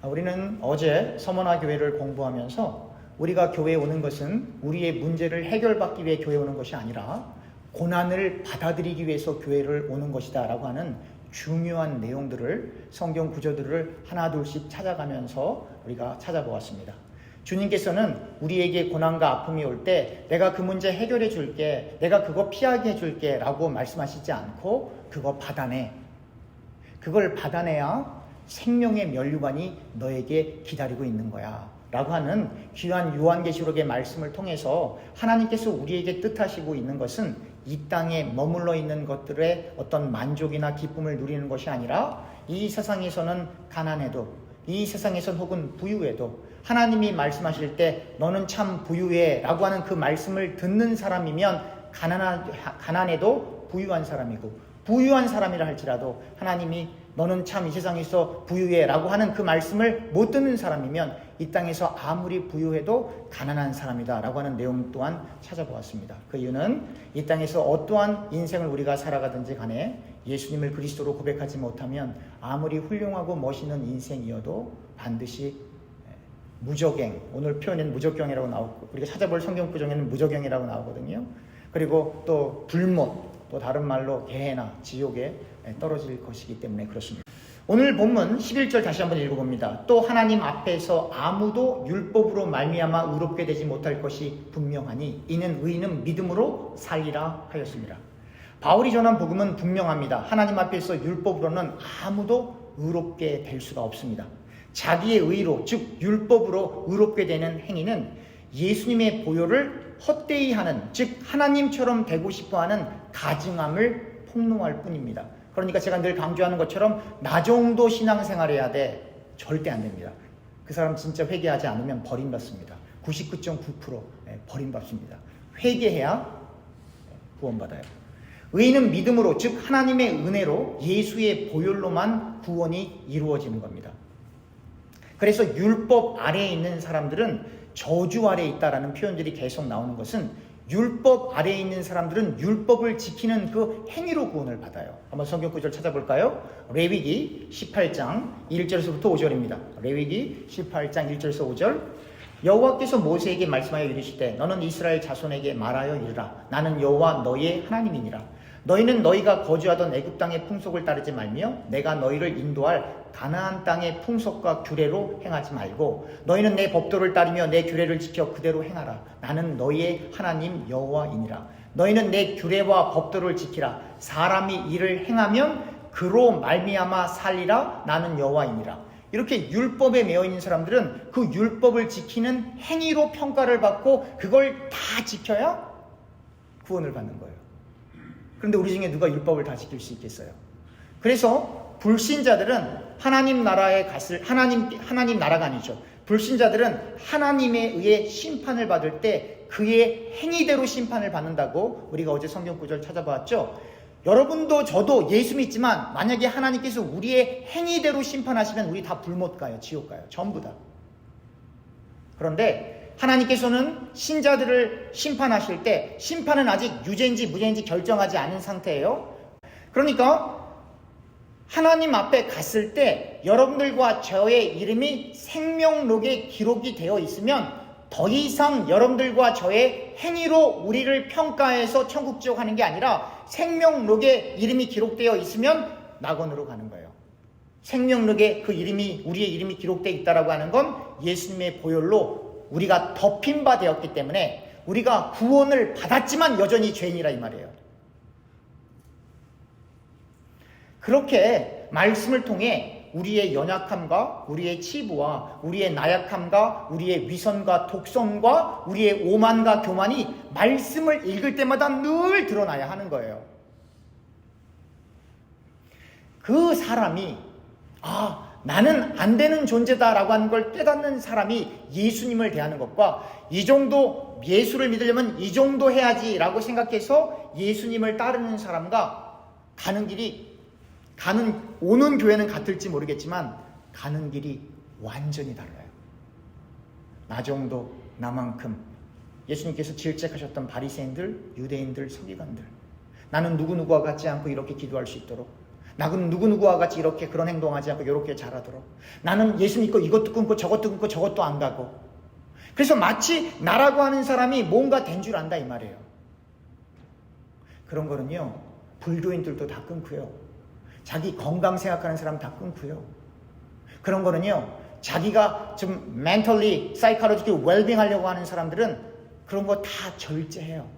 우리는 어제 서머나 교회를 공부하면서 우리가 교회에 오는 것은 우리의 문제를 해결받기 위해 교회에 오는 것이 아니라 고난을 받아들이기 위해서 교회를 오는 것이다 라고 하는 중요한 내용들을, 성경 구조들을 하나 둘씩 찾아가면서 우리가 찾아보았습니다. 주님께서는 우리에게 고난과 아픔이 올 때 내가 그 문제 해결해 줄게, 내가 그거 피하게 해줄게 라고 말씀하시지 않고 그거 받아내. 그걸 받아내야 생명의 면류관이 너에게 기다리고 있는 거야 라고 하는 귀한 요한계시록의 말씀을 통해서 하나님께서 우리에게 뜻하시고 있는 것은 이 땅에 머물러 있는 것들의 어떤 만족이나 기쁨을 누리는 것이 아니라 이 세상에서는 가난해도, 이 세상에선 혹은 부유해도 하나님이 말씀하실 때 너는 참 부유해 라고 하는 그 말씀을 듣는 사람이면 가난해도 부유한 사람이고, 부유한 사람이라 할지라도 하나님이 너는 참 이 세상에서 부유해 라고 하는 그 말씀을 못 듣는 사람이면 이 땅에서 아무리 부유해도 가난한 사람이다 라고 하는 내용 또한 찾아보았습니다. 그 이유는 이 땅에서 어떠한 인생을 우리가 살아가든지 간에 예수님을 그리스도로 고백하지 못하면 아무리 훌륭하고 멋있는 인생이어도 반드시 무적행, 오늘 표현은 무적경이라고 나오고, 우리가 찾아볼 성경 구정에는 무적경이라고 나오거든요. 그리고 또 불못, 또 다른 말로 게헤나, 지옥에 떨어질 것이기 때문에 그렇습니다. 오늘 본문 11절 다시 한번 읽어봅니다. 또 하나님 앞에서 아무도 율법으로 말미암아 의롭게 되지 못할 것이 분명하니 이는 의인은 믿음으로 살리라 하였습니다. 바울이 전한 복음은 분명합니다. 하나님 앞에서 율법으로는 아무도 의롭게 될 수가 없습니다. 자기의 의로, 즉 율법으로 의롭게 되는 행위는 예수님의 보혈을 헛되이 하는, 즉 하나님처럼 되고 싶어하는 가증함을 폭로할 뿐입니다. 그러니까 제가 늘 강조하는 것처럼 나 정도 신앙생활 해야 돼. 절대 안 됩니다. 그 사람 진짜 회개하지 않으면 버림받습니다. 99.9% 버림받습니다. 회개해야 구원받아요. 의인은 믿음으로, 즉 하나님의 은혜로 예수의 보혈로만 구원이 이루어지는 겁니다. 그래서 율법 아래에 있는 사람들은 저주 아래에 있다라는 표현들이 계속 나오는 것은 율법 아래에 있는 사람들은 율법을 지키는 그 행위로 구원을 받아요. 한번 성경 구절 찾아볼까요? 레위기 18장 1절에서부터 5절입니다. 레위기 18장 1절에서 5절. 여호와께서 모세에게 말씀하여 이르시되 너는 이스라엘 자손에게 말하여 이르라. 나는 여호와 너희의 하나님이니라. 너희는 너희가 거주하던 애굽 땅의 풍속을 따르지 말며 내가 너희를 인도할 가나안 땅의 풍속과 규례로 행하지 말고 너희는 내 법도를 따르며 내 규례를 지켜 그대로 행하라. 나는 너희의 하나님 여호와이니라. 너희는 내 규례와 법도를 지키라. 사람이 이를 행하면 그로 말미암아 살리라. 나는 여호와이니라. 이렇게 율법에 매여 있는 사람들은 그 율법을 지키는 행위로 평가를 받고 그걸 다 지켜야 구원을 받는 거예요. 그런데 우리 중에 누가 율법을 다 지킬 수 있겠어요? 그래서 불신자들은 하나님 나라에 하나님 나라가 아니죠. 불신자들은 하나님에 의해 심판을 받을 때 그의 행위대로 심판을 받는다고 우리가 어제 성경 구절 찾아봤죠. 여러분도 저도 예수 믿지만 만약에 하나님께서 우리의 행위대로 심판하시면 우리 다 불못 가요. 지옥 가요. 전부 다. 그런데 하나님께서는 신자들을 심판하실 때 심판은 아직 유죄인지 무죄인지 결정하지 않은 상태예요. 그러니까 하나님 앞에 갔을 때 여러분들과 저의 이름이 생명록에 기록이 되어 있으면 더 이상 여러분들과 저의 행위로 우리를 평가해서 천국 지옥 하는 게 아니라 생명록에 이름이 기록되어 있으면 낙원으로 가는 거예요. 생명록에 그 이름이, 우리의 이름이 기록되어 있다라고 하는 건 예수님의 보혈로 우리가 덮인 바 되었기 때문에 우리가 구원을 받았지만 여전히 죄인이라 이 말이에요. 그렇게 말씀을 통해 우리의 연약함과 우리의 치부와 우리의 나약함과 우리의 위선과 독선과 우리의 오만과 교만이 말씀을 읽을 때마다 늘 드러나야 하는 거예요. 그 사람이 나는 안 되는 존재다라고 하는 걸 깨닫는 사람이 예수님을 대하는 것과 이 정도 예수를 믿으려면 이 정도 해야지라고 생각해서 예수님을 따르는 사람과 오는 교회는 같을지 모르겠지만 가는 길이 완전히 달라요. 나 정도, 나만큼 예수님께서 질책하셨던 바리새인들, 유대인들, 서기관들, 나는 누구누구와 같지 않고 이렇게 기도할 수 있도록, 나는 누구누구와 같이 이렇게 그런 행동하지 않고 이렇게 잘하도록. 나는 예수 믿고 이것도 끊고 저것도 안 가고. 그래서 마치 나라고 하는 사람이 뭔가 된 줄 안다 이 말이에요. 그런 거는요, 불교인들도 다 끊고요. 자기 건강 생각하는 사람 다 끊고요. 그런 거는요, 자기가 좀 mentally, psychologically well-being 하려고 하는 사람들은 그런 거 다 절제해요.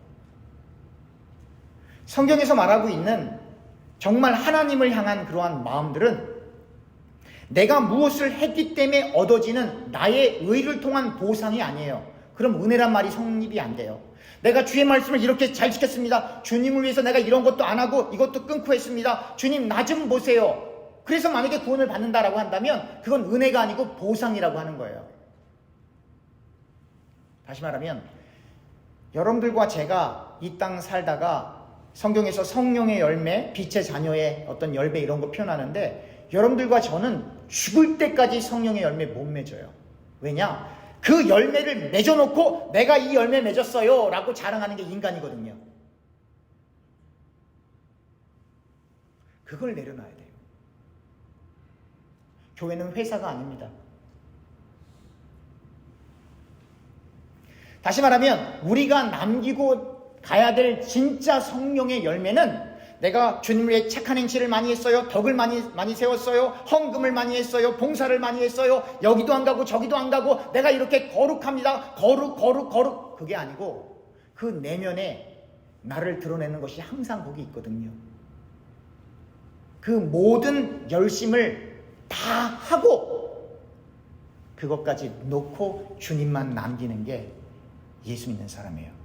성경에서 말하고 있는 정말 하나님을 향한 그러한 마음들은 내가 무엇을 했기 때문에 얻어지는 나의 의를 통한 보상이 아니에요. 그럼 은혜란 말이 성립이 안 돼요. 내가 주의 말씀을 이렇게 잘 지켰습니다. 주님을 위해서 내가 이런 것도 안 하고 이것도 끊고 했습니다. 주님 나 좀 보세요. 그래서 만약에 구원을 받는다라고 한다면 그건 은혜가 아니고 보상이라고 하는 거예요. 다시 말하면 여러분들과 제가 이 땅 살다가 성경에서 성령의 열매, 빛의 자녀의 어떤 열매 이런 거 표현하는데 여러분들과 저는 죽을 때까지 성령의 열매 못 맺어요. 왜냐? 그 열매를 맺어놓고 내가 이 열매 맺었어요 라고 자랑하는 게 인간이거든요. 그걸 내려놔야 돼요. 교회는 회사가 아닙니다. 다시 말하면 우리가 남기고 가야 될 진짜 성령의 열매는 내가 주님을 위해 착한 행실을 많이 했어요. 덕을 많이 세웠어요. 헌금을 많이 했어요. 봉사를 많이 했어요. 여기도 안 가고 저기도 안 가고 내가 이렇게 거룩합니다. 거룩. 그게 아니고 그 내면에 나를 드러내는 것이 항상 거기 있거든요. 그 모든 열심을 다 하고 그것까지 놓고 주님만 남기는 게 예수 믿는 사람이에요.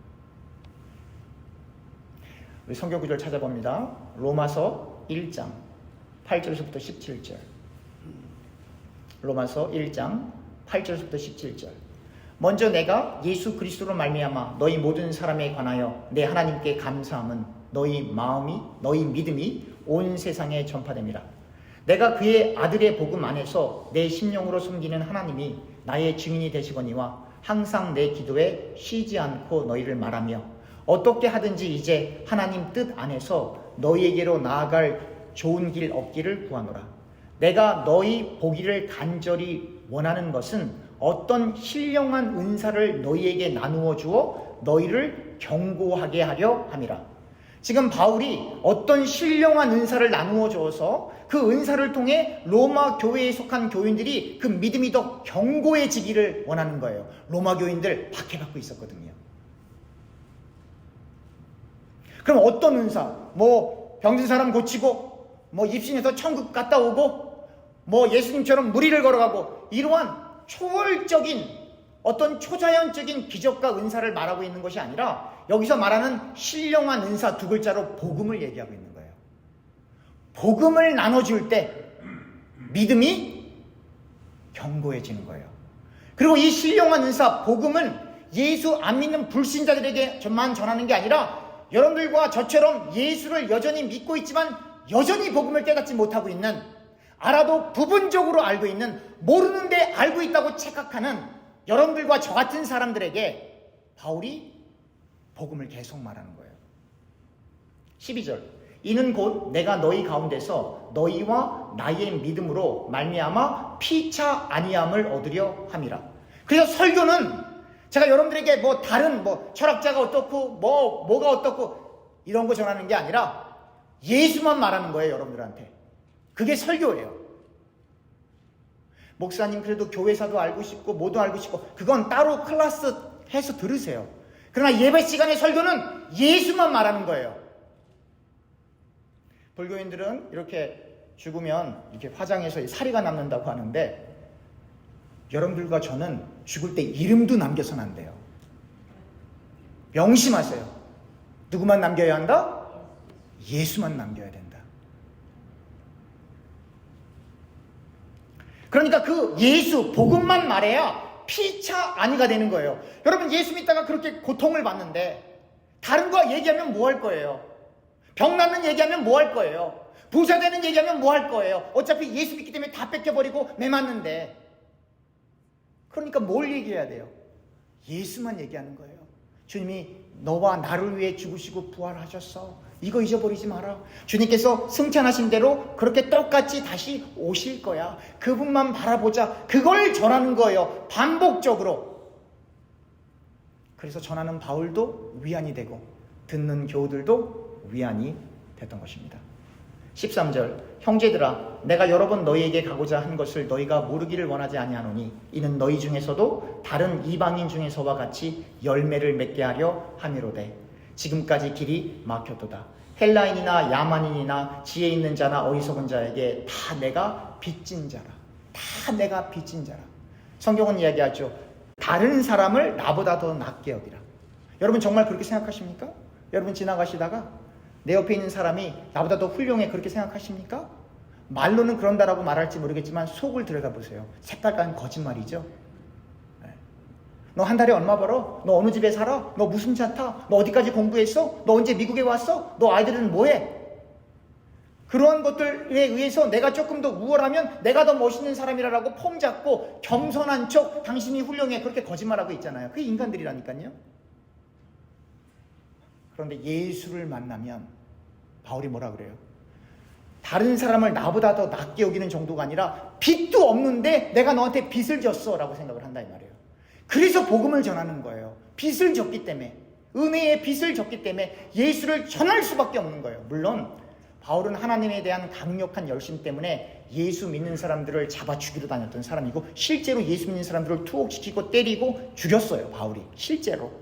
우리 성경 구절 찾아봅니다. 로마서 1장 8절에서부터 17절. 로마서 1장 8절에서부터 17절. 먼저 내가 예수 그리스도로 말미암아 너희 모든 사람에 관하여 내 하나님께 감사함은 너희 마음이 너희 믿음이 온 세상에 전파됨이라. 내가 그의 아들의 복음 안에서 내 심령으로 섬기는 하나님이 나의 증인이 되시거니와 항상 내 기도에 쉬지 않고 너희를 말하며 어떻게 하든지 이제 하나님 뜻 안에서 너희에게로 나아갈 좋은 길 얻기를 구하노라. 내가 너희 보기를 간절히 원하는 것은 어떤 신령한 은사를 너희에게 나누어 주어 너희를 견고하게 하려 함이라. 지금 바울이 어떤 신령한 은사를 나누어 주어서 그 은사를 통해 로마 교회에 속한 교인들이 그 믿음이 더 견고해지기를 원하는 거예요. 로마 교인들 박해받고 있었거든요. 그럼 어떤 은사? 뭐 병든 사람 고치고, 뭐 입신해서 천국 갔다 오고, 뭐 예수님처럼 무리를 걸어가고, 이러한 초월적인 어떤 초자연적인 기적과 은사를 말하고 있는 것이 아니라 여기서 말하는 신령한 은사 두 글자로 복음을 얘기하고 있는 거예요. 복음을 나눠줄 때 믿음이 견고해지는 거예요. 그리고 이 신령한 은사 복음은 예수 안 믿는 불신자들에게만 전하는 게 아니라 여러분들과 저처럼 예수를 여전히 믿고 있지만 여전히 복음을 깨닫지 못하고 있는, 알아도 부분적으로 알고 있는, 모르는데 알고 있다고 착각하는 여러분들과 저 같은 사람들에게 바울이 복음을 계속 말하는 거예요. 12절. 이는 곧 내가 너희 가운데서 너희와 나의 믿음으로 말미암아 피차 아니함을 얻으려 함이라. 그래서 설교는 제가 여러분들에게 뭐 다른 철학자가 어떻고 뭐가 어떻고 이런 거 전하는 게 아니라 예수만 말하는 거예요. 여러분들한테. 그게 설교예요. 목사님 그래도 교회사도 알고 싶고 뭐도 알고 싶고 그건 따로 클래스 해서 들으세요. 그러나 예배 시간의 설교는 예수만 말하는 거예요. 불교인들은 이렇게 죽으면 이렇게 화장해서 사리가 남는다고 하는데 여러분들과 저는 죽을 때 이름도 남겨서는 안 돼요. 명심하세요. 누구만 남겨야 한다? 예수만 남겨야 된다. 그러니까 그 예수, 복음만 말해야 피차 아니가 되는 거예요. 여러분 예수 믿다가 그렇게 고통을 받는데 다른 거 얘기하면 뭐 할 거예요? 병 낫는 얘기하면 뭐 할 거예요? 부자 되는 얘기하면 뭐 할 거예요? 어차피 예수 믿기 때문에 다 뺏겨버리고 매맞는데. 그러니까 뭘 얘기해야 돼요? 예수만 얘기하는 거예요. 주님이 너와 나를 위해 죽으시고 부활하셨어. 이거 잊어버리지 마라. 주님께서 승천하신 대로 그렇게 똑같이 다시 오실 거야. 그분만 바라보자. 그걸 전하는 거예요. 반복적으로. 그래서 전하는 바울도 위안이 되고 듣는 교우들도 위안이 됐던 것입니다. 13절, 형제들아 내가 여러 번 너희에게 가고자 한 것을 너희가 모르기를 원하지 아니하노니 이는 너희 중에서도 다른 이방인 중에서와 같이 열매를 맺게 하려 함이로되 지금까지 길이 막혔도다. 헬라인이나 야만인이나 지혜 있는 자나 어리석은 자에게 다 내가 빚진 자라. 다 내가 빚진 자라. 성경은 이야기하죠. 다른 사람을 나보다 더 낫게 여기라. 여러분 정말 그렇게 생각하십니까? 여러분 지나가시다가 내 옆에 있는 사람이 나보다 더 훌륭해 그렇게 생각하십니까? 말로는 그런다라고 말할지 모르겠지만 속을 들여다보세요. 새빨간 거짓말이죠. 너 한 달에 얼마 벌어? 너 어느 집에 살아? 너 무슨 차 타? 너 어디까지 공부했어? 너 언제 미국에 왔어? 너 아이들은 뭐해? 그러한 것들에 의해서 내가 조금 더 우월하면 내가 더 멋있는 사람이라고 폼 잡고 겸손한 척 당신이 훌륭해 그렇게 거짓말하고 있잖아요. 그게 인간들이라니까요. 그런데 예수를 만나면 바울이 뭐라 그래요? 다른 사람을 나보다 더 낫게 여기는 정도가 아니라 빚도 없는데 내가 너한테 빚을 졌어 라고 생각을 한다 이 말이에요. 그래서 복음을 전하는 거예요. 빚을 졌기 때문에, 은혜의 빚을 졌기 때문에 예수를 전할 수밖에 없는 거예요. 물론 바울은 하나님에 대한 강력한 열심 때문에 예수 믿는 사람들을 잡아 죽이러 다녔던 사람이고 실제로 예수 믿는 사람들을 투옥시키고 때리고 죽였어요. 바울이 실제로.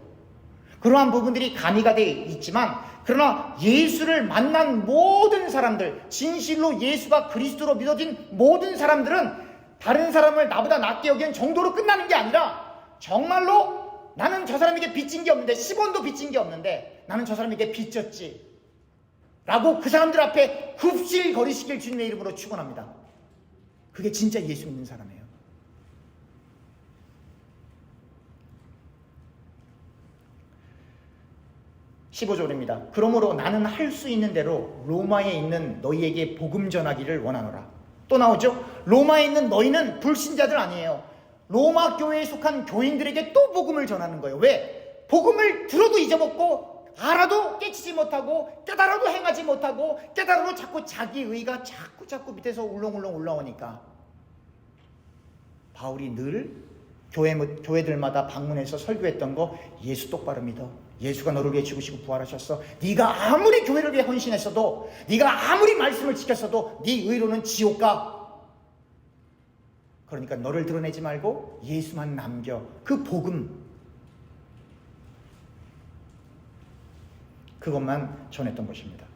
그러한 부분들이 가미가 되어 있지만 그러나 예수를 만난 모든 사람들, 진실로 예수가 그리스도로 믿어진 모든 사람들은 다른 사람을 나보다 낫게 여기는 정도로 끝나는 게 아니라 정말로 나는 저 사람에게 빚진 게 없는데 10원도 빚진 게 없는데 나는 저 사람에게 빚졌지 라고 그 사람들 앞에 굽실거리시길 주님의 이름으로 축원합니다. 그게 진짜 예수 믿는 사람이에요. 15절입니다. 그러므로 나는 할 수 있는 대로 로마에 있는 너희에게 복음 전하기를 원하노라. 또 나오죠. 로마에 있는 너희는 불신자들 아니에요. 로마 교회에 속한 교인들에게 또 복음을 전하는 거예요. 왜? 복음을 들어도 잊어먹고 알아도 깨치지 못하고 깨달아도 행하지 못하고 깨달아도 자꾸 자기 의가 자꾸 밑에서 울렁울렁 올라오니까 바울이 늘 교회들마다 방문해서 설교했던 거 예수 똑바로 믿어. 예수가 너를 위해 죽으시고 부활하셨어. 네가 아무리 교회를 위해 헌신했어도 네가 아무리 말씀을 지켰어도 네 의로는 지옥 가. 그러니까 너를 드러내지 말고 예수만 남겨. 그 복음 그것만 전했던 것입니다.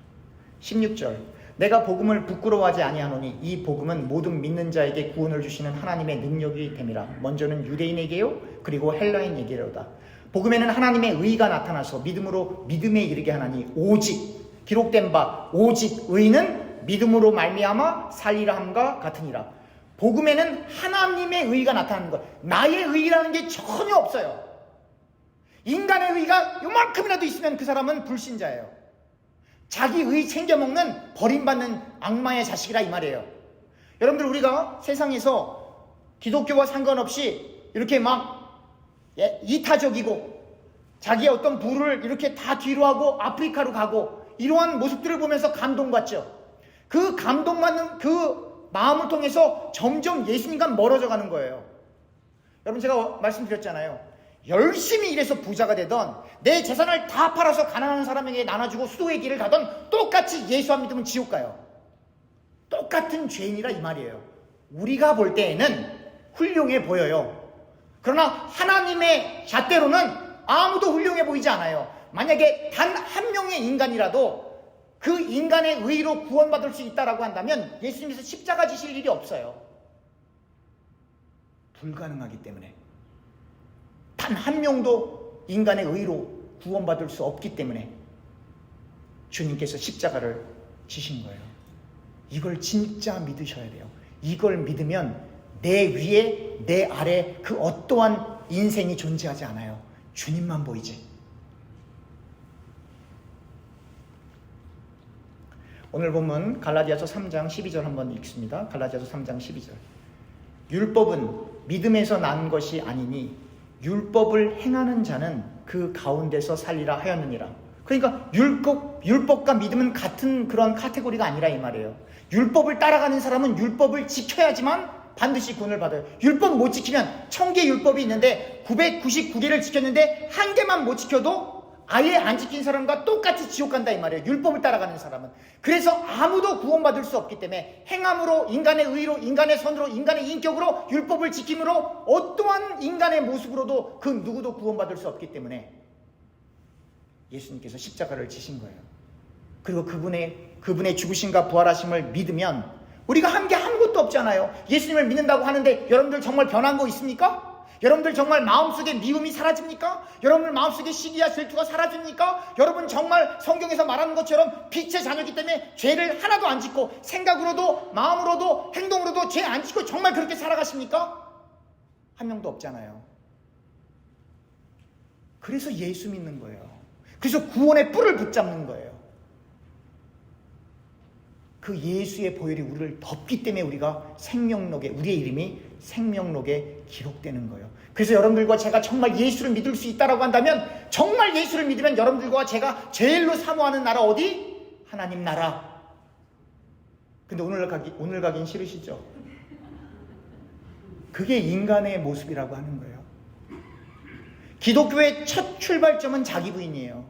16절 내가 복음을 부끄러워하지 아니하노니 이 복음은 모든 믿는 자에게 구원을 주시는 하나님의 능력이 됨이라. 먼저는 유대인에게요 그리고 헬라인에게로다. 복음에는 하나님의 의가 나타나서 믿음으로 믿음에 이르게 하나니 오직 기록된 바 오직 의는 믿음으로 말미암아 살리라 함과 같으니라. 복음에는 하나님의 의가 나타나는 것, 나의 의라는 게 전혀 없어요. 인간의 의가 요만큼이라도 있으면 그 사람은 불신자예요. 자기 의 챙겨먹는 버림받는 악마의 자식이라 이 말이에요. 여러분들 우리가 세상에서 기독교와 상관없이 이렇게 막 이타적이고 자기의 어떤 부를 이렇게 다 뒤로 하고 아프리카로 가고 이러한 모습들을 보면서 감동받죠. 그 감동받는 그 마음을 통해서 점점 예수님과 멀어져 가는 거예요. 여러분 제가 말씀드렸잖아요. 열심히 일해서 부자가 되던 내 재산을 다 팔아서 가난한 사람에게 나눠주고 수도의 길을 가던 똑같이 예수 안 믿으면 지옥 가요. 똑같은 죄인이라 이 말이에요. 우리가 볼 때에는 훌륭해 보여요. 그러나 하나님의 잣대로는 아무도 훌륭해 보이지 않아요. 만약에 단 한 명의 인간이라도 그 인간의 의로 구원받을 수 있다라고 한다면 예수님께서 십자가 지실 일이 없어요. 불가능하기 때문에. 단 한 명도 인간의 의로 구원받을 수 없기 때문에 주님께서 십자가를 지신 거예요. 이걸 진짜 믿으셔야 돼요. 이걸 믿으면 내 위에 내 아래 그 어떠한 인생이 존재하지 않아요. 주님만 보이지. 오늘 본문 갈라디아서 3장 12절 한번 읽습니다. 갈라디아서 3장 12절. 율법은 믿음에서 난 것이 아니니 율법을 행하는 자는 그 가운데서 살리라 하였느니라. 그러니까 율법과 믿음은 같은 그런 카테고리가 아니라 이 말이에요. 율법을 따라가는 사람은 율법을 지켜야지만 반드시 구원을 받아요. 율법 못 지키면 1000개 율법이 있는데 999개를 지켰는데 한 개만 못 지켜도 아예 안 지킨 사람과 똑같이 지옥 간다 이 말이에요. 율법을 따라가는 사람은. 그래서 아무도 구원받을 수 없기 때문에 행함으로, 인간의 의로, 인간의 선으로, 인간의 인격으로, 율법을 지킴으로 어떠한 인간의 모습으로도 그 누구도 구원받을 수 없기 때문에 예수님께서 십자가를 지신 거예요. 그리고 그분의 죽으심과 부활하심을 믿으면 우리가 한 게 아무것도 없잖아요. 예수님을 믿는다고 하는데 여러분들 정말 변한 거 있습니까? 여러분들 정말 마음속에 미움이 사라집니까? 여러분들 마음속에 시기와 질투가 사라집니까? 여러분 정말 성경에서 말하는 것처럼 빛의 자녀이기 때문에 죄를 하나도 안 짓고 생각으로도 마음으로도 행동으로도 죄 안 짓고 정말 그렇게 살아가십니까? 한 명도 없잖아요. 그래서 예수 믿는 거예요. 그래서 구원의 뿔을 붙잡는 거예요. 그 예수의 보혈이 우리를 덮기 때문에 우리가 생명록에, 우리의 이름이 생명록에 기록되는 거예요. 그래서 여러분들과 제가 정말 예수를 믿을 수 있다라고 한다면, 정말 예수를 믿으면 여러분들과 제가 제일로 사모하는 나라 어디? 하나님 나라. 근데 오늘 가긴 싫으시죠? 그게 인간의 모습이라고 하는 거예요. 기독교의 첫 출발점은 자기 부인이에요.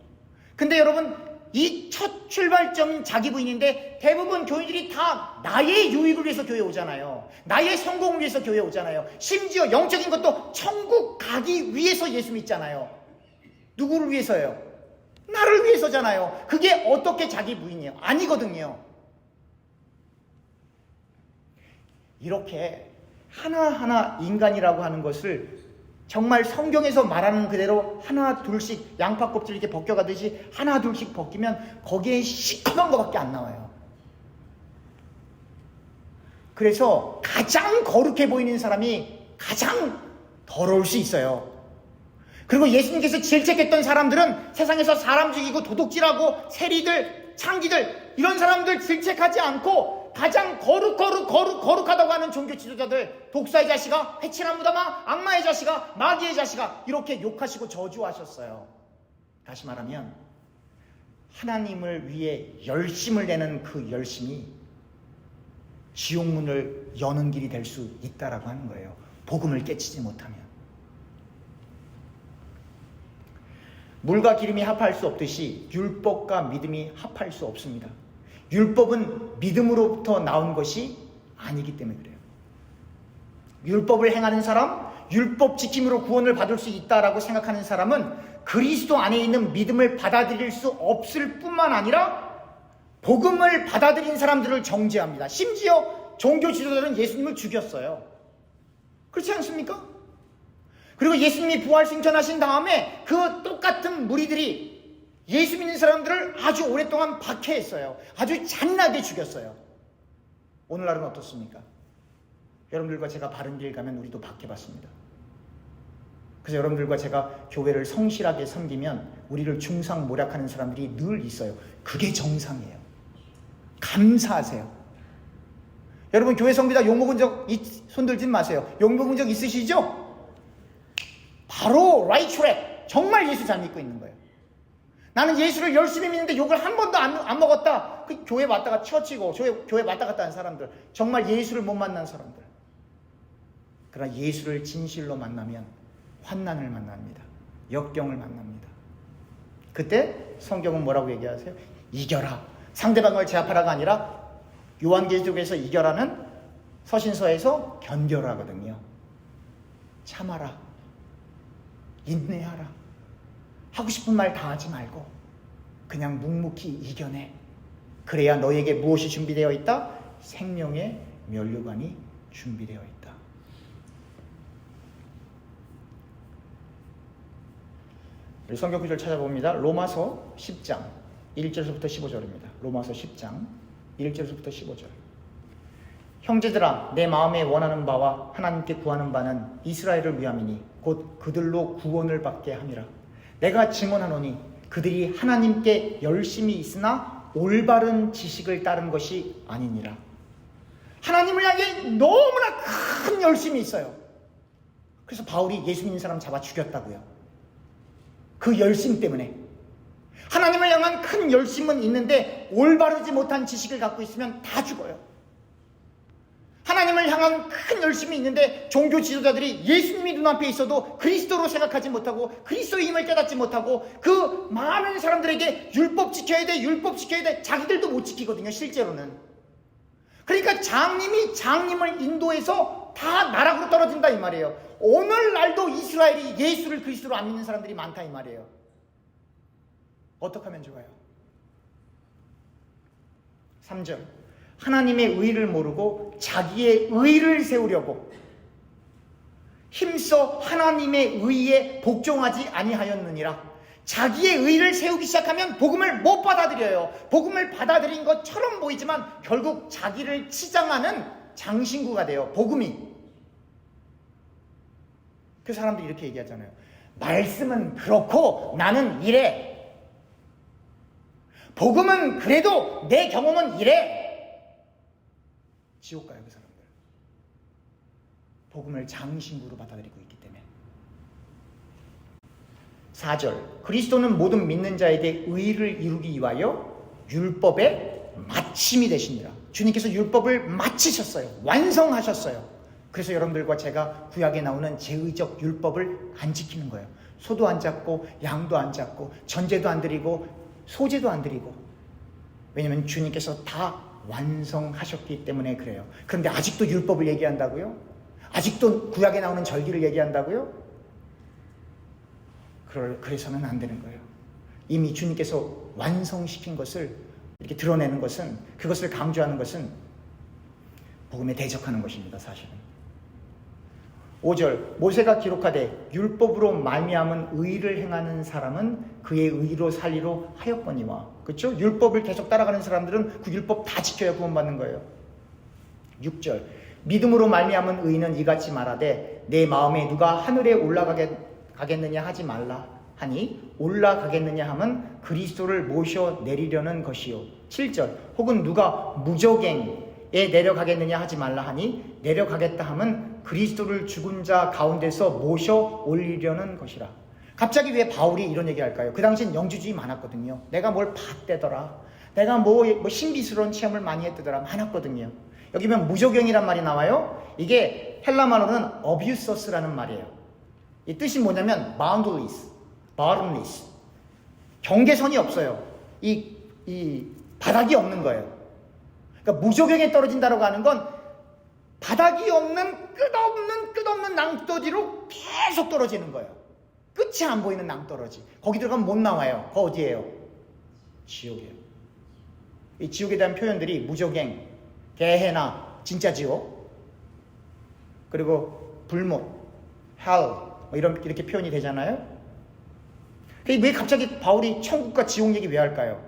근데 여러분, 이 첫 출발점은 자기 부인인데 대부분 교인들이 다 나의 유익을 위해서 교회에 오잖아요. 나의 성공을 위해서 교회에 오잖아요. 심지어 영적인 것도 천국 가기 위해서 예수 믿잖아요. 누구를 위해서요? 나를 위해서잖아요. 그게 어떻게 자기 부인이에요? 아니거든요. 이렇게 하나하나 인간이라고 하는 것을 정말 성경에서 말하는 그대로 하나 둘씩 양파 껍질 이렇게 벗겨가듯이 하나 둘씩 벗기면 거기에 시커먼 것밖에 안 나와요. 그래서 가장 거룩해 보이는 사람이 가장 더러울 수 있어요. 그리고 예수님께서 질책했던 사람들은 세상에서 사람 죽이고 도둑질하고 세리들, 창기들 이런 사람들 질책하지 않고 가장 거룩하다고 하는 종교 지도자들, 독사의 자식아, 회칠한 무덤아, 악마의 자식아, 마귀의 자식아 이렇게 욕하시고 저주하셨어요. 다시 말하면 하나님을 위해 열심을 내는 그 열심이 지옥문을 여는 길이 될 수 있다라고 하는 거예요. 복음을 깨치지 못하면. 물과 기름이 합할 수 없듯이 율법과 믿음이 합할 수 없습니다. 율법은 믿음으로부터 나온 것이 아니기 때문에 그래요. 율법을 행하는 사람, 율법 지킴으로 구원을 받을 수 있다라고 생각하는 사람은 그리스도 안에 있는 믿음을 받아들일 수 없을 뿐만 아니라 복음을 받아들인 사람들을 정죄합니다. 심지어 종교 지도자들은 예수님을 죽였어요. 그렇지 않습니까? 그리고 예수님이 부활 승천하신 다음에 그 똑같은 무리들이 예수 믿는 사람들을 아주 오랫동안 박해했어요. 아주 잔인하게 죽였어요. 오늘날은 어떻습니까? 여러분들과 제가 바른 길 가면 우리도 박해받습니다. 그래서 여러분들과 제가 교회를 성실하게 섬기면 우리를 중상모략하는 사람들이 늘 있어요. 그게 정상이에요. 감사하세요. 여러분 교회 섬기다 욕먹은 적 손 들지 마세요. 욕먹은 적 있으시죠? 바로 right track. 정말 예수 잘 믿고 있는 거예요. 나는 예수를 열심히 믿는데 욕을 한 번도 안 먹었다. 그 교회 왔다가 치어치고 교회 왔다 갔다 하는 사람들. 정말 예수를 못 만난 사람들. 그러나 예수를 진실로 만나면 환난을 만납니다. 역경을 만납니다. 그때 성경은 뭐라고 얘기하세요? 이겨라. 상대방을 제압하라가 아니라 요한계시록에서 이겨라는 서신서에서 견뎌라거든요. 참아라. 인내하라. 하고 싶은 말 다 하지 말고 그냥 묵묵히 이겨내. 그래야 너에게 무엇이 준비되어 있다? 생명의 면류관이 준비되어 있다. 우리 성경 구절 찾아봅니다. 로마서 10장 1절부터 15절입니다. 로마서 10장 1절부터 15절. 형제들아, 내 마음에 원하는 바와 하나님께 구하는 바는 이스라엘을 위함이니 곧 그들로 구원을 받게 함이라. 내가 증언하노니 그들이 하나님께 열심히 있으나 올바른 지식을 따른 것이 아니니라. 하나님을 향해 너무나 큰 열심이 있어요. 그래서 바울이 예수 믿는 사람 잡아 죽였다고요. 그 열심 때문에. 하나님을 향한 큰 열심은 있는데 올바르지 못한 지식을 갖고 있으면 다 죽어요. 하나님을 향한 큰 열심이 있는데 종교 지도자들이 예수님이 눈앞에 있어도 그리스도로 생각하지 못하고 그리스도의 힘을 깨닫지 못하고 그 많은 사람들에게 율법 지켜야 돼, 율법 지켜야 돼, 자기들도 못 지키거든요, 실제로는. 그러니까 장님이 장님을 인도해서 다 나락으로 떨어진다 이 말이에요. 오늘날도 이스라엘이 예수를 그리스도로 안 믿는 사람들이 많다 이 말이에요. 어떻게 하면 좋아요? 3절, 하나님의 의를 모르고 자기의 의를 세우려고 힘써 하나님의 의에 복종하지 아니하였느니라. 자기의 의를 세우기 시작하면 복음을 못 받아들여요. 복음을 받아들인 것처럼 보이지만 결국 자기를 치장하는 장신구가 돼요, 복음이. 그 사람들이 이렇게 얘기하잖아요. 말씀은 그렇고 나는 이래. 복음은 그래도 내 경험은 이래. 지옥 가요, 그 사람들. 복음을 장신구로 받아들이고 있기 때문에. 4절, 그리스도는 모든 믿는 자에게 의를 이루기 위하여 율법의 마침이 되시니라. 주님께서 율법을 마치셨어요. 완성하셨어요. 그래서 여러분들과 제가 구약에 나오는 제의적 율법을 안 지키는 거예요. 소도 안 잡고 양도 안 잡고 전제도 안 드리고 소제도 안 드리고. 왜냐하면 주님께서 다 완성하셨기 때문에 그래요. 그런데 아직도 율법을 얘기한다고요? 아직도 구약에 나오는 절기를 얘기한다고요? 그래서는 안 되는 거예요. 이미 주님께서 완성시킨 것을 이렇게 드러내는 것은, 그것을 강조하는 것은 복음에 대적하는 것입니다, 사실은. 5절, 모세가 기록하되 율법으로 말미암은 의를 행하는 사람은 그의 의로 살리로 하였거니와. 그렇죠? 율법을 계속 따라가는 사람들은 그 율법 다 지켜야 구원받는 거예요. 6절, 믿음으로 말미암은 의는 이같이 말하되 내 마음에 누가 하늘에 올라가겠느냐 하지 말라 하니 올라가겠느냐 함은 그리스도를 모셔 내리려는 것이요. 7절, 혹은 누가 무저갱에 내려가겠느냐 하지 말라 하니 내려가겠다 함은 그리스도를 죽은 자 가운데서 모셔 올리려는 것이라. 갑자기 왜 바울이 이런 얘기 할까요? 그 당시엔 영주주의 많았거든요. 내가 뭘 봤대더라, 내가 뭐 신비스러운 체험을 많이 했대더라, 많았거든요. 여기 보면 무저경이란 말이 나와요. 이게 헬라 말로는 어뷰서스라는 말이에요. 이 뜻이 뭐냐면 boundless, bottomless, 경계선이 없어요. 이 바닥이 없는 거예요. 그러니까 무저경에 떨어진다라고 하는 건 바닥이 없는 끝없는 낭떠러지로 계속 떨어지는 거예요. 끝이 안 보이는 낭떠러지. 거기 들어가면 못 나와요. 거 어디예요? 지옥이에요. 이 지옥에 대한 표현들이 무저갱, 게헤나, 진짜 지옥, 그리고 불못, hell, 이렇게 표현이 되잖아요. 왜 갑자기 바울이 천국과 지옥 얘기 왜 할까요?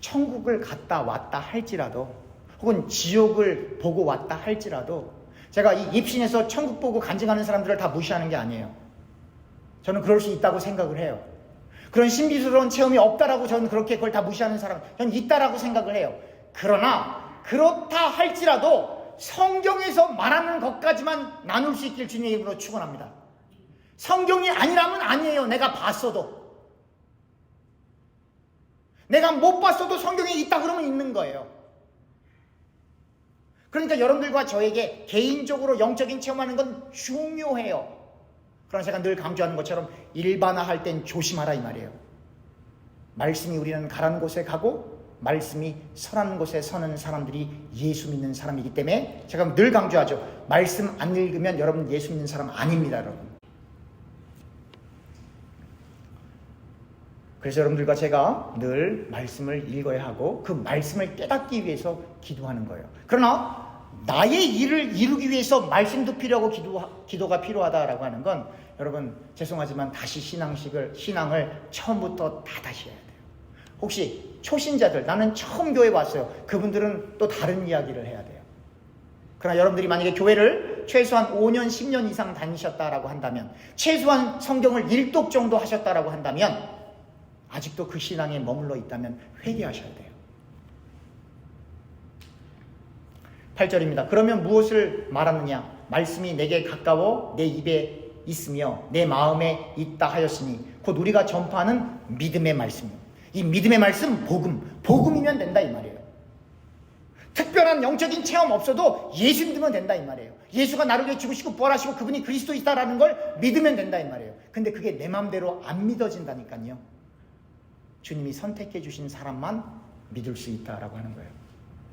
천국을 갔다 왔다 할지라도, 혹은 지옥을 보고 왔다 할지라도, 제가 이 입신에서 천국 보고 간증하는 사람들을 다 무시하는 게 아니에요. 저는 그럴 수 있다고 생각을 해요. 그런 신비스러운 체험이 없다라고 저는 그렇게 그걸 다 무시하는 사람, 저는 있다라고 생각을 해요. 그러나 그렇다 할지라도 성경에서 말하는 것까지만 나눌 수 있길 주님의 이름으로 축원합니다. 성경이 아니라면 아니에요. 내가 봤어도. 내가 못 봤어도 성경에 있다 그러면 있는 거예요. 그러니까 여러분들과 저에게 개인적으로 영적인 체험하는 건 중요해요. 그러나 제가 늘 강조하는 것처럼 일반화할 땐 조심하라 이 말이에요. 말씀이 우리는 가라는 곳에 가고 말씀이 서라는 곳에 서는 사람들이 예수 믿는 사람이기 때문에 제가 늘 강조하죠. 말씀 안 읽으면 여러분 예수 믿는 사람 아닙니다, 여러분. 그래서 여러분들과 제가 늘 말씀을 읽어야 하고 그 말씀을 깨닫기 위해서 기도하는 거예요. 그러나 나의 일을 이루기 위해서 말씀도 필요하고 기도가 필요하다라고 하는 건 여러분 죄송하지만 다시 신앙을 처음부터 다시 해야 돼요. 혹시 초신자들, 나는 처음 교회 왔어요. 그분들은 또 다른 이야기를 해야 돼요. 그러나 여러분들이 만약에 교회를 최소한 5년, 10년 이상 다니셨다라고 한다면, 최소한 성경을 일독 정도 하셨다라고 한다면 아직도 그 신앙에 머물러 있다면 회개하셔야 돼요. 8절입니다. 그러면 무엇을 말하느냐? 말씀이 내게 가까워 내 입에 있으며 내 마음에 있다 하였으니 곧 우리가 전파하는 믿음의 말씀이요. 이 믿음의 말씀 복음이면 된다 이 말이에요. 특별한 영적인 체험 없어도 예수 믿으면 된다 이 말이에요. 예수가 나를 위해 죽으시고 부활하시고 그분이 그리스도이다라는 걸 믿으면 된다 이 말이에요. 근데 그게 내 마음대로 안 믿어진다니까요. 주님이 선택해 주신 사람만 믿을 수 있다라고 하는 거예요.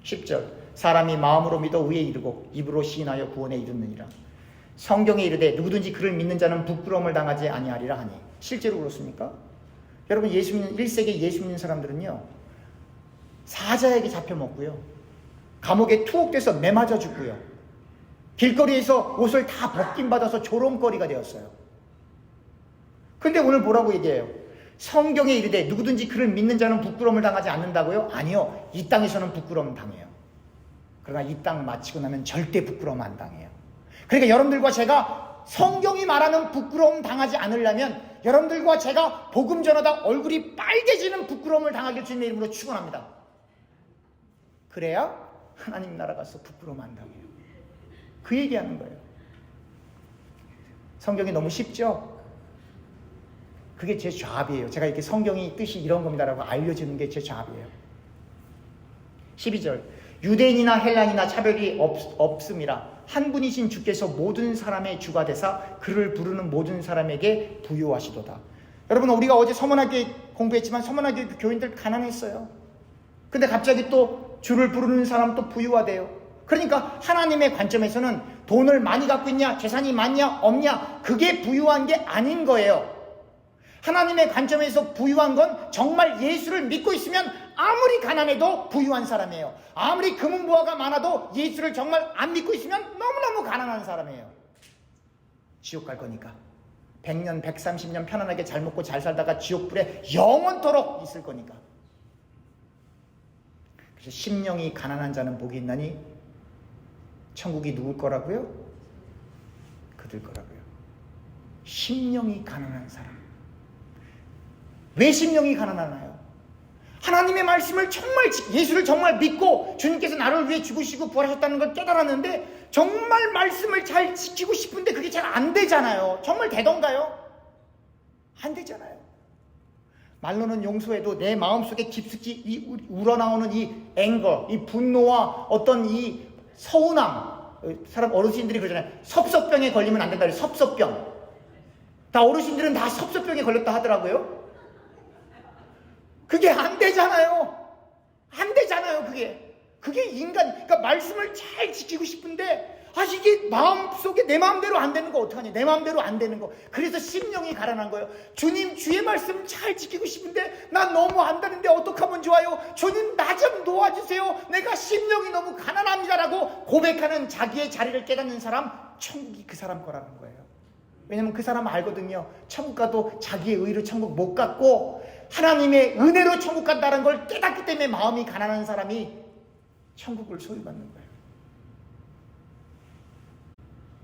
10절 사람이 마음으로 믿어 의에 이르고 입으로 시인하여 구원에 이르느니라. 성경에 이르되 누구든지 그를 믿는 자는 부끄러움을 당하지 아니하리라 하니. 실제로 그렇습니까? 여러분 1세기 예수 믿는 사람들은요 사자에게 잡혀먹고요 감옥에 투옥돼서 매맞아 죽고요 길거리에서 옷을 다 벗김받아서 조롱거리가 되었어요. 근데 오늘 뭐라고 얘기해요? 성경에 이르되 누구든지 그를 믿는 자는 부끄러움을 당하지 않는다고요? 아니요. 이 땅에서는 부끄러움 당해요. 그러나 이 땅 마치고 나면 절대 부끄러움 안 당해요. 그러니까 여러분들과 제가 성경이 말하는 부끄러움 당하지 않으려면 여러분들과 제가 복음 전하다 얼굴이 빨개지는 부끄러움을 당하길 주님의 이름으로 축원합니다. 그래야 하나님 나라 가서 부끄러움 안 당해요. 그 얘기하는 거예요. 성경이 너무 쉽죠? 그게 제 잡이에요. 제가 이렇게 성경이 뜻이 이런 겁니다라고 알려주는 게 제 잡이에요. 12절 유대인이나 헬라인이나 차별이 없음이라 한 분이신 주께서 모든 사람의 주가 되사 그를 부르는 모든 사람에게 부요하시도다. 여러분 우리가 어제 서문학교에 공부했지만 서문학교 교인들 가난했어요. 근데 갑자기 또 주를 부르는 사람 또 부유하대요. 그러니까 하나님의 관점에서는 돈을 많이 갖고 있냐 재산이 많냐 없냐 그게 부유한 게 아닌 거예요. 하나님의 관점에서 부유한 건 정말 예수를 믿고 있으면 아무리 가난해도 부유한 사람이에요. 아무리 금은보화가 많아도 예수를 정말 안 믿고 있으면 너무너무 가난한 사람이에요. 지옥 갈 거니까 100년 130년 편안하게 잘 먹고 잘 살다가 지옥불에 영원토록 있을 거니까. 그래서 심령이 가난한 자는 복이 있나니 천국이 누굴 거라고요? 그들 거라고요. 심령이 가난한 사람. 왜 심령이 가난하나요? 하나님의 말씀을 정말 예수를 정말 믿고 주님께서 나를 위해 죽으시고 부활하셨다는 걸 깨달았는데 정말 말씀을 잘 지키고 싶은데 그게 잘 안 되잖아요. 정말 되던가요? 안 되잖아요. 말로는 용서해도 내 마음속에 깊숙이 우러나오는 이 앵거, 이 분노와 어떤 이 서운함, 사람 어르신들이 그러잖아요. 섭섭병에 걸리면 안 된다. 섭섭병. 다 어르신들은 다 섭섭병에 걸렸다 하더라고요. 그게 안 되잖아요. 안 되잖아요. 그게 인간. 그러니까 말씀을 잘 지키고 싶은데 이게 마음속에 내 마음대로 안 되는 거 어떡하냐. 내 마음대로 안 되는 거. 그래서 심령이 가난한 거예요. 주님 주의 말씀 잘 지키고 싶은데 난 너무 안 되는데 어떡하면 좋아요. 주님 나 좀 도와주세요. 내가 심령이 너무 가난합니다라고 고백하는 자기의 자리를 깨닫는 사람 천국이 그 사람 거라는 거예요. 왜냐면 그 사람 알거든요. 천국 가도 자기의 의로 천국 못 갔고 하나님의 은혜로 천국 간다는 걸 깨닫기 때문에 마음이 가난한 사람이 천국을 소유받는 거예요.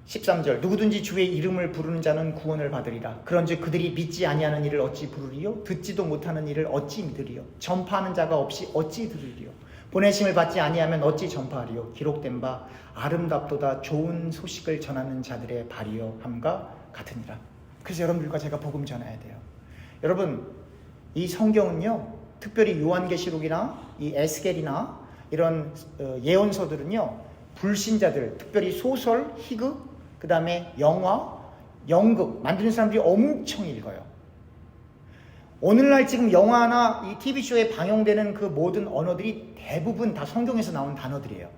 13절 누구든지 주의 이름을 부르는 자는 구원을 받으리라. 그런즉 그들이 믿지 아니하는 일을 어찌 부르리요? 듣지도 못하는 일을 어찌 믿으리요? 전파하는 자가 없이 어찌 들으리요? 보내심을 받지 아니하면 어찌 전파하리요? 기록된 바 아름답도다 좋은 소식을 전하는 자들의 발이요 함과 같으니라. 그래서 여러분들과 제가 복음 전해야 돼요. 여러분 이 성경은요 특별히 요한계시록이나 이 에스겔이나 이런 예언서들은요 불신자들 특별히 소설, 희극, 그 다음에 영화, 연극 만드는 사람들이 엄청 읽어요. 오늘날 지금 영화나 이 TV쇼에 방영되는 그 모든 언어들이 대부분 다 성경에서 나온 단어들이에요.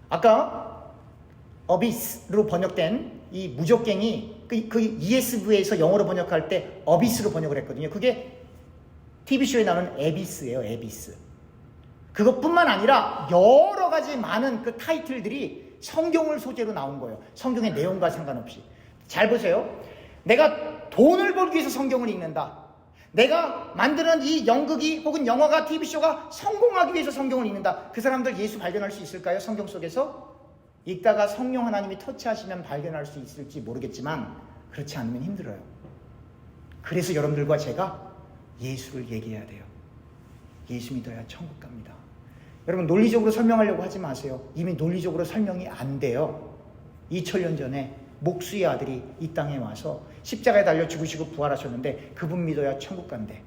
아까 어비스로 번역된 이 무적갱이 그 ESV에서 영어로 번역할 때 어비스로 번역을 했거든요. 그게 TV쇼에 나오는 에비스예요. 에비스. 그것뿐만 아니라 여러 가지 많은 그 타이틀들이 성경을 소재로 나온 거예요. 성경의 내용과 상관없이. 잘 보세요. 내가 돈을 벌기 위해서 성경을 읽는다. 내가 만드는 이 연극이 혹은 영화가 TV쇼가 성공하기 위해서 성경을 읽는다. 그 사람들 예수 발견할 수 있을까요? 성경 속에서? 읽다가 성령 하나님이 터치하시면 발견할 수 있을지 모르겠지만 그렇지 않으면 힘들어요. 그래서 여러분들과 제가 예수를 얘기해야 돼요. 예수 믿어야 천국 갑니다. 여러분 논리적으로 설명하려고 하지 마세요. 이미 논리적으로 설명이 안 돼요. 2000년 전에 목수의 아들이 이 땅에 와서 십자가에 달려 죽으시고 부활하셨는데 그분 믿어야 천국 간대.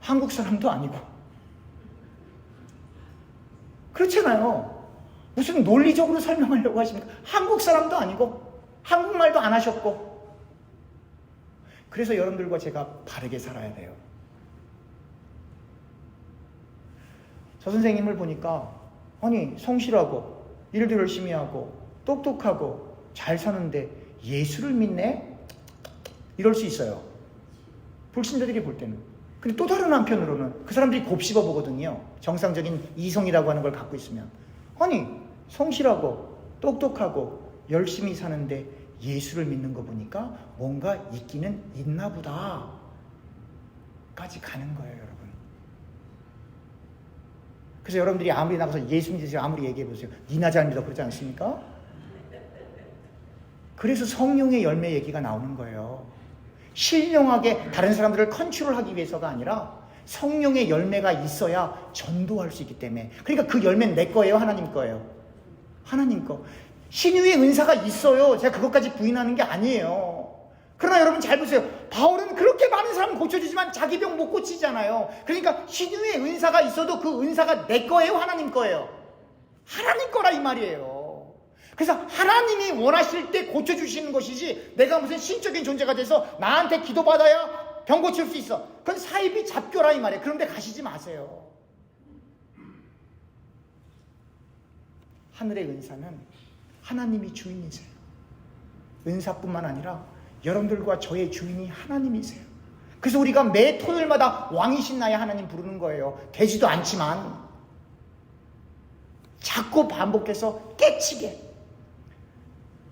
한국 사람도 아니고. 그렇잖아요. 무슨 논리적으로 설명하려고 하십니까? 한국 사람도 아니고 한국말도 안 하셨고. 그래서 여러분들과 제가 바르게 살아야 돼요. 저 선생님을 보니까 아니 성실하고 일도 열심히 하고 똑똑하고 잘 사는데 예수를 믿네? 이럴 수 있어요. 불신자들이 볼 때는. 근데 또 다른 한편으로는 그 사람들이 곱씹어 보거든요. 정상적인 이성이라고 하는 걸 갖고 있으면. 아니 성실하고 똑똑하고 열심히 사는데 예수를 믿는 거 보니까 뭔가 있기는 있나 보다 까지 가는 거예요, 여러분. 그래서 여러분들이 아무리 나가서 예수 믿으세요 아무리 얘기해 보세요. 니나 잘 믿어 그러지 않습니까? 그래서 성령의 열매 얘기가 나오는 거예요. 신령하게 다른 사람들을 컨트롤하기 위해서가 아니라 성령의 열매가 있어야 전도할 수 있기 때문에. 그러니까 그 열매는 내 거예요, 하나님 거예요? 하나님 거. 신유의 은사가 있어요. 제가 그것까지 부인하는 게 아니에요. 그러나 여러분 잘 보세요. 바울은 그렇게 많은 사람 고쳐주지만 자기 병 못 고치잖아요. 그러니까 신유의 은사가 있어도 그 은사가 내 거예요, 하나님 거예요? 하나님 거라 이 말이에요. 그래서 하나님이 원하실 때 고쳐주시는 것이지 내가 무슨 신적인 존재가 돼서 나한테 기도받아야 병 고칠 수 있어. 그건 사이비 잡교라 이 말이에요. 그런데 가시지 마세요. 하늘의 은사는 하나님이 주인이세요. 은사뿐만 아니라 여러분들과 저의 주인이 하나님이세요. 그래서 우리가 매 토요일마다 왕이신 나의 하나님 부르는 거예요. 되지도 않지만 자꾸 반복해서 깨치게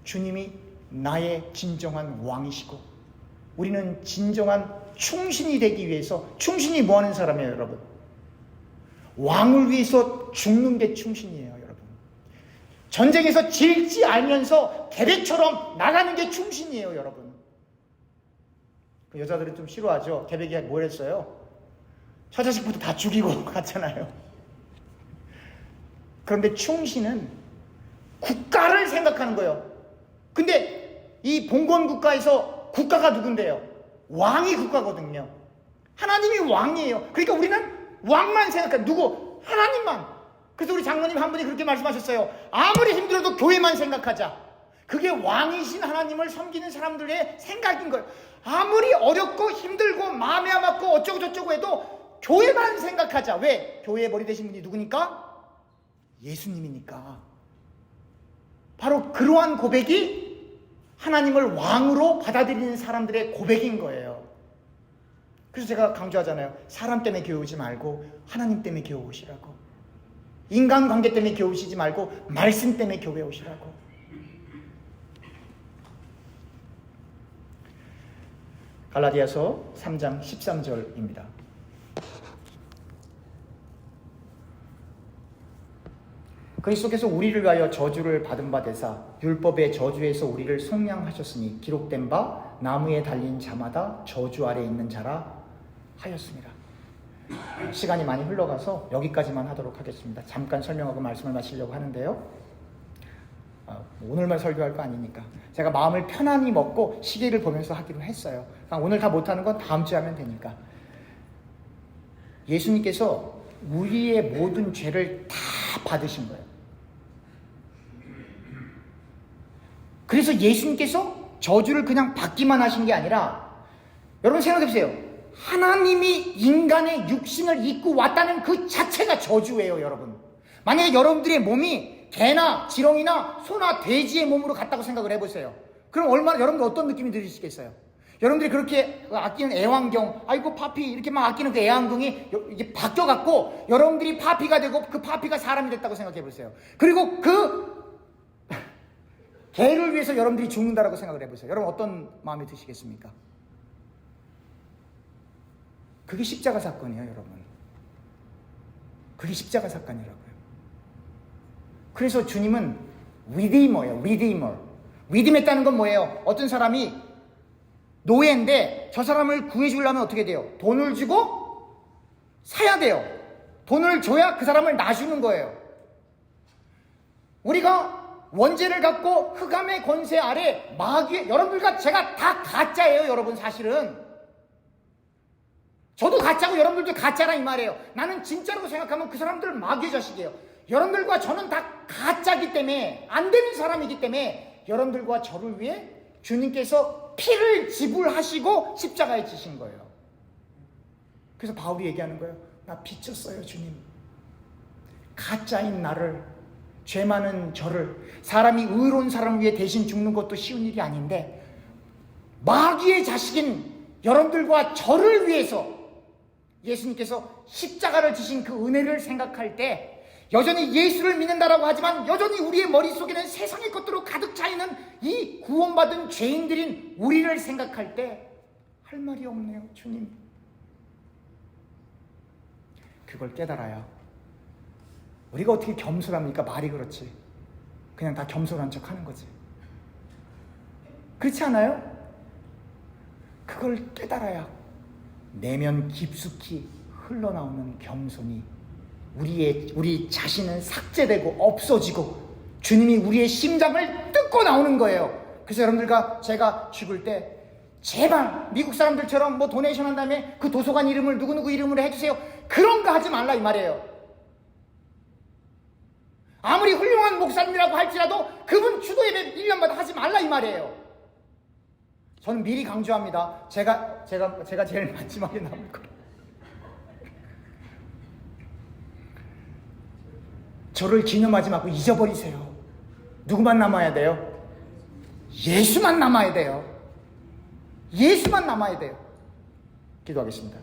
주님이 나의 진정한 왕이시고 우리는 진정한 충신이 되기 위해서. 충신이 뭐 하는 사람이에요, 여러분? 왕을 위해서 죽는 게 충신이에요, 여러분. 전쟁에서 질지 알면서 계백처럼 나가는 게 충신이에요, 여러분. 여자들은 좀 싫어하죠. 계백이 뭘 했어요? 처자식부터 다 죽이고 갔잖아요. 그런데 충신은 국가를 생각하는 거예요. 근데 이 봉건 국가에서 국가가 누군데요? 왕이 국가거든요. 하나님이 왕이에요. 그러니까 우리는 왕만 생각해. 누구? 하나님만. 그래서 우리 장로님 한 분이 그렇게 말씀하셨어요. 아무리 힘들어도 교회만 생각하자. 그게 왕이신 하나님을 섬기는 사람들의 생각인 거예요. 아무리 어렵고 힘들고 마음에 안 맞고 어쩌고 저쩌고 해도 교회만 생각하자. 왜? 교회의 머리 되신 분이 누구니까? 예수님이니까. 바로 그러한 고백이 하나님을 왕으로 받아들이는 사람들의 고백인 거예요. 그래서 제가 강조하잖아요. 사람 때문에 교회 오지 말고 하나님 때문에 교회 오시라고. 인간관계 때문에 교회 오시지 말고 말씀 때문에 교회 오시라고. 갈라디아서 3장 13절입니다. 그리스도께서 우리를 위하여 저주를 받은 바 되사 율법의 저주에서 우리를 속량하셨으니 기록된 바 나무에 달린 자마다 저주 아래 있는 자라 하였습니다. 시간이 많이 흘러가서 여기까지만 하도록 하겠습니다. 잠깐 설명하고 말씀을 마치려고 하는데요. 오늘만 설교할 거 아니니까 제가 마음을 편안히 먹고 시계를 보면서 하기로 했어요. 오늘 다 못하는 건 다음 주에 하면 되니까. 예수님께서 우리의 모든 죄를 다 받으신 거예요. 그래서 예수님께서 저주를 그냥 받기만 하신 게 아니라, 여러분 생각해보세요. 하나님이 인간의 육신을 입고 왔다는 그 자체가 저주예요, 여러분. 만약에 여러분들의 몸이 개나 지렁이나 소나 돼지의 몸으로 갔다고 생각을 해보세요. 그럼 얼마나 여러분들 어떤 느낌이 들으시겠어요? 여러분들이 그렇게 아끼는 애완경, 아이고 파피 이렇게 막 아끼는 그 애완경이 이게 바뀌어갖고 여러분들이 파피가 되고 그 파피가 사람이 됐다고 생각해보세요. 그리고 그 개를 위해서 여러분들이 죽는다라고 생각을 해보세요. 여러분 어떤 마음이 드시겠습니까? 그게 십자가 사건이에요, 여러분. 그게 십자가 사건이라고요. 그래서 주님은 리디머예요, 리디머. 리디했다는 건 뭐예요? 어떤 사람이 노예인데 저 사람을 구해주려면 어떻게 돼요? 돈을 주고 사야 돼요. 돈을 줘야 그 사람을 놔주는 거예요. 우리가 원죄를 갖고 흑암의 권세 아래 마귀의, 여러분들과 제가 다 가짜예요. 여러분 사실은 저도 가짜고 여러분들도 가짜라 이 말이에요. 나는 진짜라고 생각하면 그 사람들은 마귀의 자식이에요. 여러분들과 저는 다 가짜기 때문에, 안 되는 사람이기 때문에 여러분들과 저를 위해 주님께서 피를 지불하시고 십자가에 지신 거예요. 그래서 바울이 얘기하는 거예요. 나 비쳤어요 주님. 가짜인 나를, 죄 많은 저를, 사람이 의로운 사람 위해 대신 죽는 것도 쉬운 일이 아닌데 마귀의 자식인 여러분들과 저를 위해서 예수님께서 십자가를 지신 그 은혜를 생각할 때, 여전히 예수를 믿는다라고 하지만 여전히 우리의 머릿속에는 세상의 것들로 가득 차 있는 이 구원받은 죄인들인 우리를 생각할 때 할 말이 없네요. 주님, 그걸 깨달아야 우리가 어떻게 겸손합니까? 말이 그렇지. 그냥 다 겸손한 척 하는 거지. 그렇지 않아요? 그걸 깨달아야 내면 깊숙이 흘러나오는 겸손이 우리 자신은 삭제되고 없어지고 주님이 우리의 심장을 뜯고 나오는 거예요. 그래서 여러분들과 제가 죽을 때 제발 미국 사람들처럼 뭐 도네이션 한 다음에 그 도서관 이름을 누구누구 이름으로 해주세요, 그런 거 하지 말라 이 말이에요. 아무리 훌륭한 목사님이라고 할지라도 그분 추도 예배 1년마다 하지 말라 이 말이에요. 저는 미리 강조합니다. 제가 제일 마지막에 남을 거예요. 저를 기념하지 말고 잊어버리세요. 누구만 남아야 돼요? 예수만 남아야 돼요. 예수만 남아야 돼요. 기도하겠습니다.